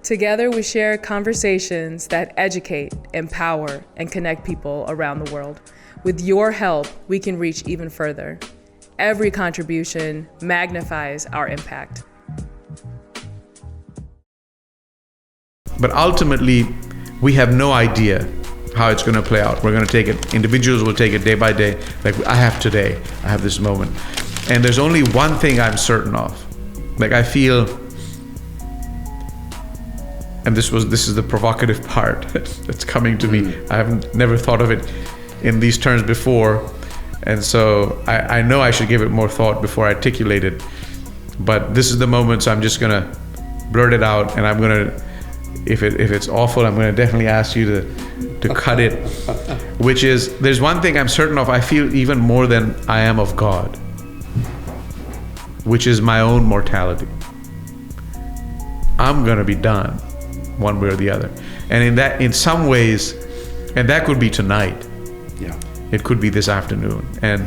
Together, we share conversations that educate, empower, and connect people around the world. With your help, we can reach even further. Every contribution magnifies our impact. But ultimately, we have no idea how it's going to play out. We're going to take it, individuals will take it day by day. Like I have today, I have this moment. And there's only one thing I'm certain of. Like I feel, and this is the provocative part that's coming to me. I haven't never thought of it in these terms before. And so I know I should give it more thought before I articulate it. But this is the moment, so I'm just going to blurt it out, and I'm going to, if it's awful, I'm going to definitely ask you to cut it, which is, there's one thing I'm certain of, I feel even more than I am of God, which is my own mortality. I'm going to be done one way or the other. And in some ways, and that could be tonight. Yeah. It could be this afternoon. And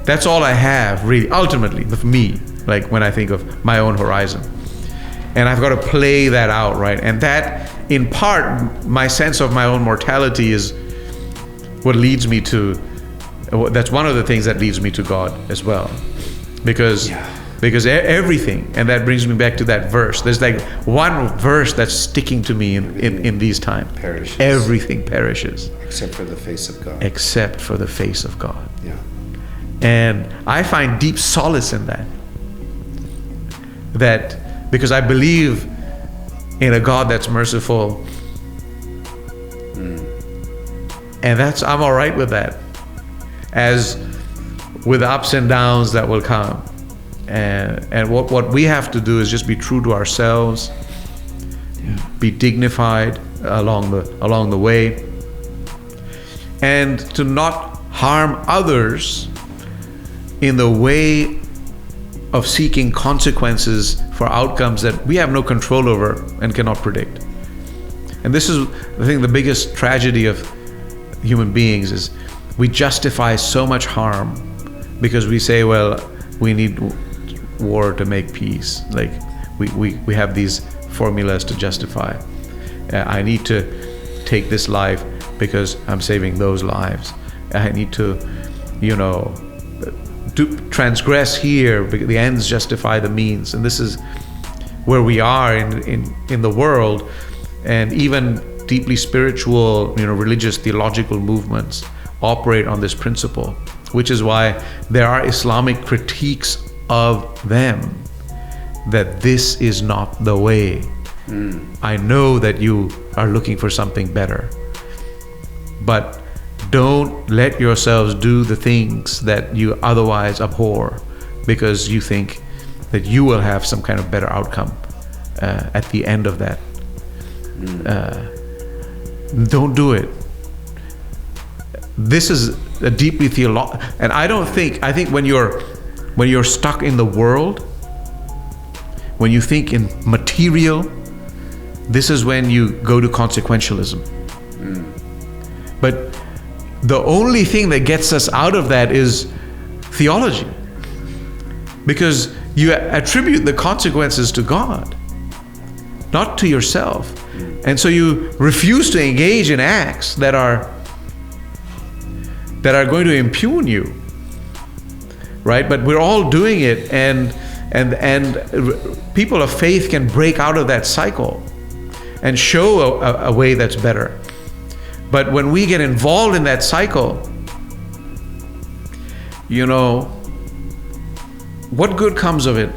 that's all I have, really, ultimately, for me, like when I think of my own horizon. And I've got to play that out, right? And that, in part, my sense of my own mortality is what leads me to, that's one of the things that leads me to God as well. Because everything, and that brings me back to that verse. There's like one verse that's sticking to me in these times. Perishes. Everything perishes. Except for the face of God. Except for the face of God. Yeah. And I find deep solace in that. That because I believe in a God that's merciful. And I'm all right with that. As with ups and downs that will come. And what we have to do is just be true to ourselves, be dignified along the way, and to not harm others in the way of seeking consequences for outcomes that we have no control over and cannot predict. And this is, I think, the biggest tragedy of human beings is we justify so much harm because we say, well, we need war to make peace. Like we have these formulas to justify. I need to take this life because I'm saving those lives. I need to, to transgress here because the ends justify the means. And this is where we are in the world. And even deeply spiritual, religious, theological movements operate on this principle, which is why there are Islamic critiques of them, that this is not the way. I know that you are looking for something better, but don't let yourselves do the things that you otherwise abhor because you think that you will have some kind of better outcome at the end of that. Don't do it. This is a deeply theological, and I think when you're stuck in the world, when you think in material, this is when you go to consequentialism. But the only thing that gets us out of that is theology, because you attribute the consequences to God, not to yourself. And so you refuse to engage in acts that are going to impugn you, right? But we're all doing it, and people of faith can break out of that cycle and show a way that's better. But when we get involved in that cycle, what good comes of it?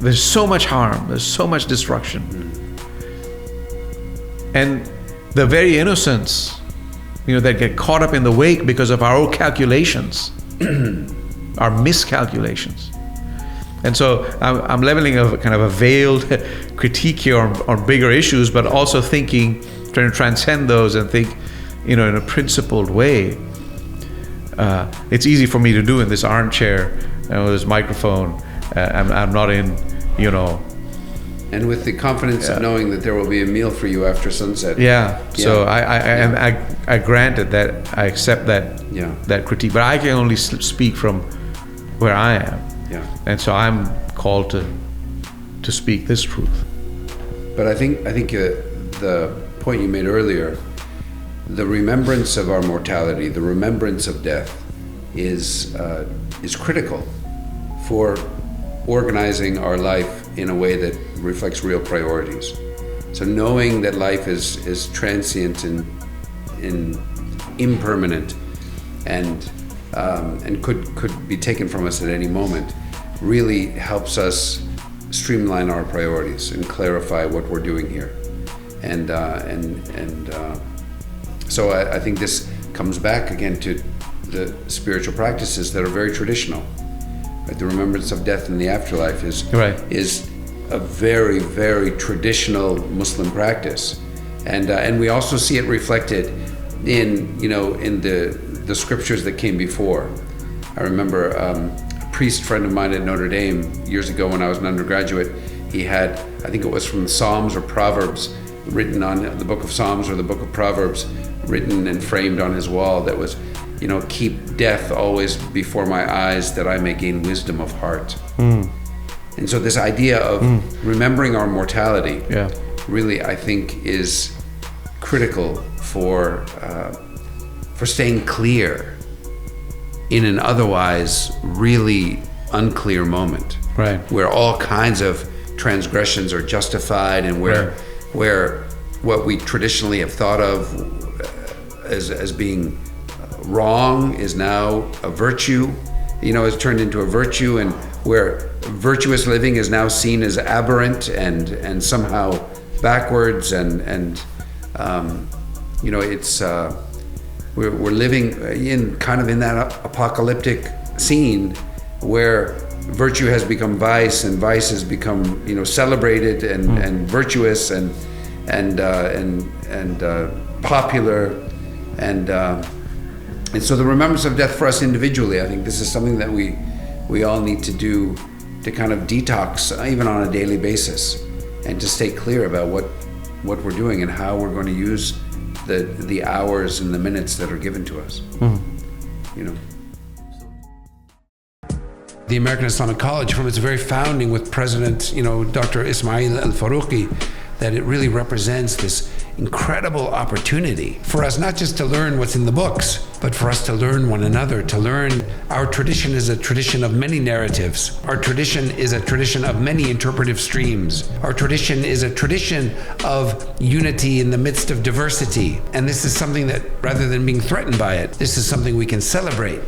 There's so much harm, there's so much destruction. And the very innocents, that get caught up in the wake because of our own calculations, our miscalculations. And so I'm leveling a kind of a veiled critique here on bigger issues, but also trying to transcend those and think, in a principled way. It's easy for me to do in this armchair, with this microphone. I'm not in, And with the confidence of knowing that there will be a meal for you after sunset. So I granted that, I accept that critique, but I can only speak from where I am. And so I'm called to speak this truth. But I think the point you made earlier, the remembrance of our mortality, the remembrance of death, is critical for organizing our life in a way that reflects real priorities. So knowing that life is transient and impermanent, and could be taken from us at any moment, really helps us streamline our priorities and clarify what we're doing here. So I think this comes back again to the spiritual practices that are very traditional. Right? The remembrance of death in the afterlife is a very, very traditional Muslim practice, and we also see it reflected in the scriptures that came before. I remember a priest friend of mine at Notre Dame years ago when I was an undergraduate. He had, I think it was from the Psalms or Proverbs, written on the book of Psalms or the book of Proverbs, written and framed on his wall, that was, keep death always before my eyes, that I may gain wisdom of heart. And so this idea of remembering our mortality really, I think, is critical for staying clear in an otherwise really unclear moment, right, where all kinds of transgressions are justified, and where what we traditionally have thought of as being wrong is now a virtue, has turned into a virtue, and where virtuous living is now seen as aberrant and somehow backwards, and it's we're living in that apocalyptic scene where virtue has become vice, and vice has become celebrated and virtuous and popular, and so the remembrance of death for us individually, I think this is something that we all need to do to kind of detox even on a daily basis, and to stay clear about what we're doing and how we're going to use the hours and the minutes that are given to us. The American Islamic College, from its very founding with President, Dr. Ismail al-Faruqi, that it really represents this incredible opportunity for us not just to learn what's in the books, but for us to learn one another, to learn. Our tradition is a tradition of many narratives. Our tradition is a tradition of many interpretive streams. Our tradition is a tradition of unity in the midst of diversity. And this is something that, rather than being threatened by it, this is something we can celebrate.